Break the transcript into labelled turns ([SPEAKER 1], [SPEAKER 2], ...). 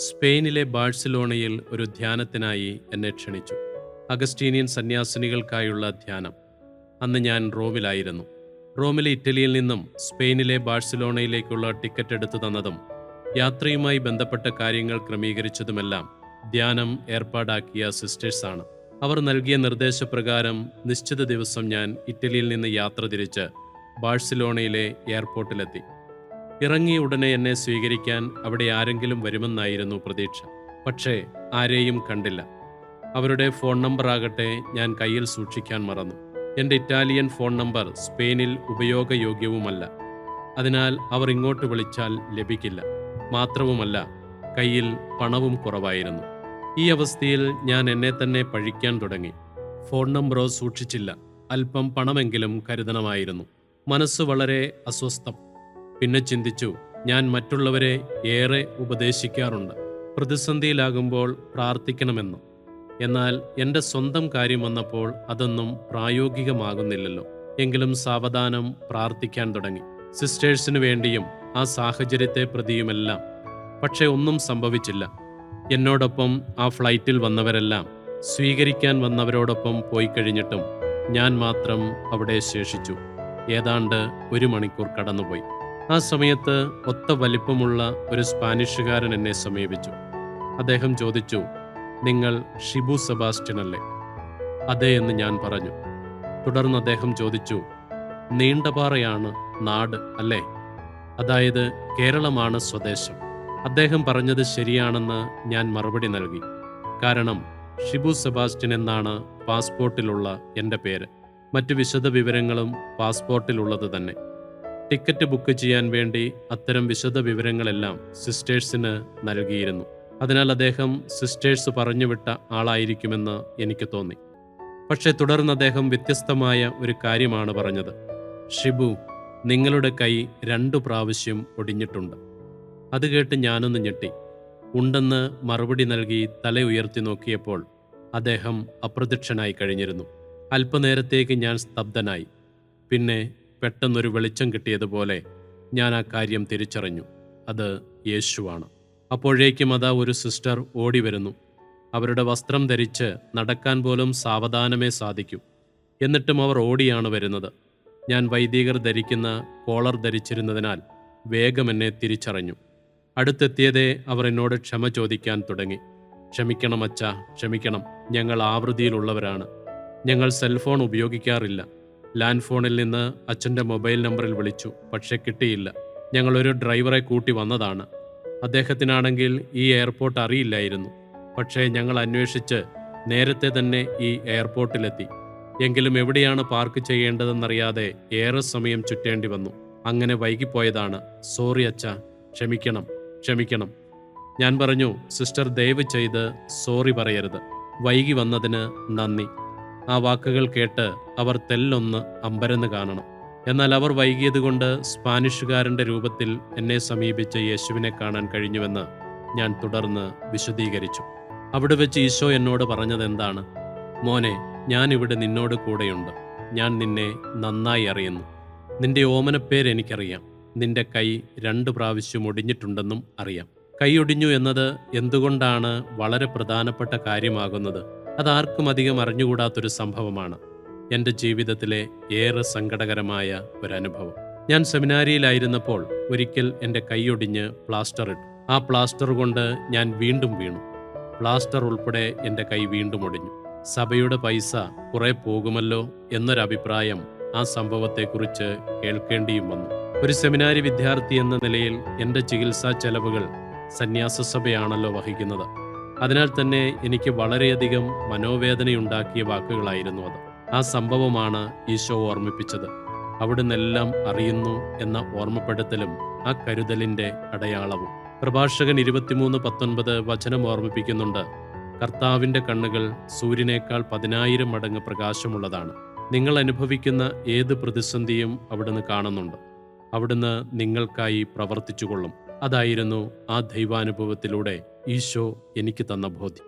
[SPEAKER 1] സ്പെയിനിലെ ബാഴ്സലോണയിൽ ഒരു ധ്യാനത്തിനായി എന്നെ ക്ഷണിച്ചു. അഗസ്റ്റീനിയൻ സന്യാസിനികൾക്കായുള്ള ധ്യാനം. അന്ന് ഞാൻ റോമിലായിരുന്നു. റോമിലെ ഇറ്റലിയിൽ നിന്നും സ്പെയിനിലെ ബാഴ്സലോണയിലേക്കുള്ള ടിക്കറ്റ് എടുത്തു തന്നതും യാത്രയുമായി ബന്ധപ്പെട്ട കാര്യങ്ങൾ ക്രമീകരിച്ചതുമെല്ലാം ധ്യാനം ഏർപ്പാടാക്കിയ സിസ്റ്റേഴ്സാണ്. അവർ നൽകിയ നിർദ്ദേശപ്രകാരം നിശ്ചിത ദിവസം ഞാൻ ഇറ്റലിയിൽ നിന്ന് യാത്ര തിരിച്ച് ബാഴ്സലോണയിലെ എയർപോർട്ടിലെത്തി. ഇറങ്ങിയ ഉടനെ എന്നെ സ്വീകരിക്കാൻ അവിടെ ആരെങ്കിലും വരുമെന്നായിരുന്നു പ്രതീക്ഷ. പക്ഷേ ആരെയും കണ്ടില്ല. അവരുടെ ഫോൺ നമ്പറാകട്ടെ ഞാൻ കയ്യിൽ സൂക്ഷിക്കാൻ മറന്നു. എൻ്റെ ഇറ്റാലിയൻ ഫോൺ നമ്പർ സ്പെയിനിൽ ഉപയോഗയോഗ്യവുമല്ല. അതിനാൽ അവർ ഇങ്ങോട്ട് വിളിച്ചാൽ ലഭിക്കില്ല. മാത്രവുമല്ല, കയ്യിൽ പണവും കുറവായിരുന്നു. ഈ അവസ്ഥയിൽ ഞാൻ എന്നെ തന്നെ പഴിക്കാൻ തുടങ്ങി. ഫോൺ നമ്പറോ സൂക്ഷിച്ചില്ല. അല്പം പണമെങ്കിലും കരുതണമായിരുന്നു. മനസ്സ് വളരെ അസ്വസ്ഥം. പിന്നെ ചിന്തിച്ചു, ഞാൻ മറ്റുള്ളവരെ ഏറെ ഉപദേശിക്കാറുണ്ട് പ്രതിസന്ധിയിലാകുമ്പോൾ പ്രാർത്ഥിക്കണമെന്ന്. എന്നാൽ എൻ്റെ സ്വന്തം കാര്യം വന്നപ്പോൾ അതൊന്നും പ്രായോഗികമാകുന്നില്ലല്ലോ. എങ്കിലും സാവധാനം പ്രാർത്ഥിക്കാൻ തുടങ്ങി, സിസ്റ്റേഴ്സിനു വേണ്ടിയും ആ സാഹചര്യത്തെ പ്രതിയുമെല്ലാം. പക്ഷെ ഒന്നും സംഭവിച്ചില്ല. എന്നോടൊപ്പം ആ ഫ്ലൈറ്റിൽ വന്നവരെല്ലാം സ്വീകരിക്കാൻ വന്നവരോടൊപ്പം പോയി കഴിഞ്ഞിട്ടും ഞാൻ മാത്രം അവിടെ ശേഷിച്ചു. ഏതാണ്ട് 1 മണിക്കൂർ കടന്നുപോയി. ആ സമയത്ത് ഒത്ത വലിപ്പമുള്ള ഒരു സ്പാനിഷുകാരൻ എന്നെ സമീപിച്ചു. അദ്ദേഹം ചോദിച്ചു, നിങ്ങൾ ഷിബു സെബാസ്റ്റ്യൻ അല്ലേ? അതെ എന്ന് ഞാൻ പറഞ്ഞു. തുടർന്ന് അദ്ദേഹം ചോദിച്ചു, നീണ്ടപാറയാണ് നാട് അല്ലേ? അതായത് കേരളമാണ് സ്വദേശം. അദ്ദേഹം പറഞ്ഞത് ശരിയാണെന്ന് ഞാൻ മറുപടി നൽകി. കാരണം ഷിബു സെബാസ്റ്റ്യൻ എന്നാണ് പാസ്പോർട്ടിലുള്ള എൻ്റെ പേര്. മറ്റു വിശദ വിവരങ്ങളും പാസ്പോർട്ടിലുള്ളത് തന്നെ. ടിക്കറ്റ് ബുക്ക് ചെയ്യാൻ വേണ്ടി അത്തരം വിശദ വിവരങ്ങളെല്ലാം സിസ്റ്റേഴ്സിന് നൽകിയിരുന്നു. അതിനാൽ അദ്ദേഹം സിസ്റ്റേഴ്സ് പറഞ്ഞുവിട്ട ആളായിരിക്കുമെന്ന് എനിക്ക് തോന്നി. പക്ഷെ തുടർന്ന് അദ്ദേഹം വ്യത്യസ്തമായ ഒരു കാര്യമാണ് പറഞ്ഞത്. ഷിബു, നിങ്ങളുടെ കൈ 2 പ്രാവശ്യം ഒടിഞ്ഞിട്ടുണ്ട്. അത് കേട്ട് ഞാനൊന്ന് ഞെട്ടി. ഉണ്ടെന്ന് മറുപടി നൽകി തല ഉയർത്തി നോക്കിയപ്പോൾ അദ്ദേഹം അപ്രത്യക്ഷനായി കഴിഞ്ഞിരുന്നു. അല്പനേരത്തേക്ക് ഞാൻ സ്തബ്ധനായി. പിന്നെ പെട്ടെന്നൊരു വെളിച്ചം കിട്ടിയതുപോലെ ഞാൻ ആ കാര്യം തിരിച്ചറിഞ്ഞു. അത് യേശുവാണ്. അപ്പോഴേക്കും അതാ ഒരു സിസ്റ്റർ ഓടി വരുന്നു. അവരുടെ വസ്ത്രം ധരിച്ച് നടക്കാൻ പോലും സാവധാനമേ സാധിക്കൂ. എന്നിട്ടും അവർ ഓടിയാണ് വരുന്നത്. ഞാൻ വൈദികർ ധരിക്കുന്ന കോളർ ധരിച്ചിരുന്നതിനാൽ വേഗം എന്നെ തിരിച്ചറിഞ്ഞു. അടുത്തെത്തിയതേ അവർ എന്നോട് ക്ഷമ ചോദിക്കാൻ തുടങ്ങി. ക്ഷമിക്കണം അച്ഛാ, ക്ഷമിക്കണം. ഞങ്ങൾ ആവൃത്തിയിലുള്ളവരാണ്. ഞങ്ങൾ സെൽഫോൺ ഉപയോഗിക്കാറില്ല. ലാൻഡ് ഫോണിൽ നിന്ന് അച്ഛൻ്റെ മൊബൈൽ നമ്പറിൽ വിളിച്ചു, പക്ഷെ കിട്ടിയില്ല. ഞങ്ങളൊരു ഡ്രൈവറെ കൂട്ടി വന്നതാണ്. അദ്ദേഹത്തിനാണെങ്കിൽ ഈ എയർപോർട്ട് അറിയില്ലായിരുന്നു. പക്ഷേ ഞങ്ങൾ അന്വേഷിച്ച് നേരത്തെ തന്നെ ഈ എയർപോർട്ടിലെത്തി. എങ്കിലും എവിടെയാണ് പാർക്ക് ചെയ്യേണ്ടതെന്നറിയാതെ ഏറെ സമയം ചുറ്റേണ്ടി വന്നു. അങ്ങനെ വൈകിപ്പോയതാണ്. സോറി അച്ഛാ, ക്ഷമിക്കണം, ക്ഷമിക്കണം. ഞാൻ പറഞ്ഞു, സിസ്റ്റർ ദയവ് ചെയ്ത് സോറി പറയരുത്. വൈകി വന്നതിന് നന്ദി. ആ വാക്കുകൾ കേട്ട് അവർ തെല്ലൊന്ന് അമ്പരന്ന് കാണണം. എന്നാൽ അവർ വൈകിയതുകൊണ്ട് സ്പാനിഷുകാരൻ്റെ രൂപത്തിൽ എന്നെ സമീപിച്ച യേശുവിനെ കാണാൻ കഴിഞ്ഞുവെന്ന് ഞാൻ തുടർന്ന് വിശദീകരിച്ചു. അവിടെ വെച്ച് ഈശോ എന്നോട് പറഞ്ഞതെന്താണ്? മോനെ, ഞാനിവിടെ നിന്നോട് കൂടെയുണ്ട്. ഞാൻ നിന്നെ നന്നായി അറിയുന്നു. നിന്റെ ഓമനപ്പേര് എനിക്കറിയാം. നിന്റെ കൈ 2 പ്രാവശ്യം ഒടിഞ്ഞിട്ടുണ്ടെന്നും അറിയാം. കൈ ഒടിഞ്ഞു എന്നത് എന്തുകൊണ്ടാണ് വളരെ പ്രധാനപ്പെട്ട കാര്യമാകുന്നത്? അതാർക്കും അധികം അറിഞ്ഞുകൂടാത്തൊരു സംഭവമാണ്. എൻ്റെ ജീവിതത്തിലെ ഏറെ സങ്കടകരമായ ഒരനുഭവം. ഞാൻ സെമിനാരിയിലായിരുന്നപ്പോൾ ഒരിക്കൽ എൻ്റെ കൈയൊടിഞ്ഞ് പ്ലാസ്റ്റർ ഇട്ടു. ആ പ്ലാസ്റ്റർ കൊണ്ട് ഞാൻ വീണ്ടും വീണു. പ്ലാസ്റ്റർ ഉൾപ്പെടെ എൻ്റെ കൈ വീണ്ടും ഒടിഞ്ഞു. സഭയുടെ പൈസ കുറെ പോകുമല്ലോ എന്നൊരഭിപ്രായം ആ സംഭവത്തെക്കുറിച്ച് കേൾക്കേണ്ടിയും വന്നു. ഒരു സെമിനാരി വിദ്യാർത്ഥി എന്ന നിലയിൽ എൻ്റെ ചികിത്സാ ചെലവുകൾ സന്യാസസഭയാണല്ലോ വഹിക്കുന്നത്. അതിനാൽ തന്നെ എനിക്ക് വളരെയധികം മനോവേദനയുണ്ടാക്കിയ വാക്കുകളായിരുന്നു അത്. ആ സംഭവമാണ് ഈശോ ഓർമ്മിപ്പിച്ചത്. അവിടുന്നെല്ലാം അറിയുന്നു എന്ന ഓർമ്മപ്പെടുത്തലും ആ കരുതലിൻ്റെ അടയാളവും. പ്രഭാഷകൻ 23:19 വചനം ഓർമ്മിപ്പിക്കുന്നുണ്ട്. കർത്താവിൻ്റെ കണ്ണുകൾ സൂര്യനേക്കാൾ 10,000 മടങ്ങ് പ്രകാശമുള്ളതാണ്. നിങ്ങൾ അനുഭവിക്കുന്ന ഏത് പ്രതിസന്ധിയും അവിടുന്ന് കാണുന്നുണ്ട്. അവിടുന്ന് നിങ്ങൾക്കായി പ്രവർത്തിച്ചുകൊള്ളും. അതായിരുന്നു ആ ദൈവാനുഭവത്തിലൂടെ ഈശോ എനിക്ക് തന്ന ബോധ്യം.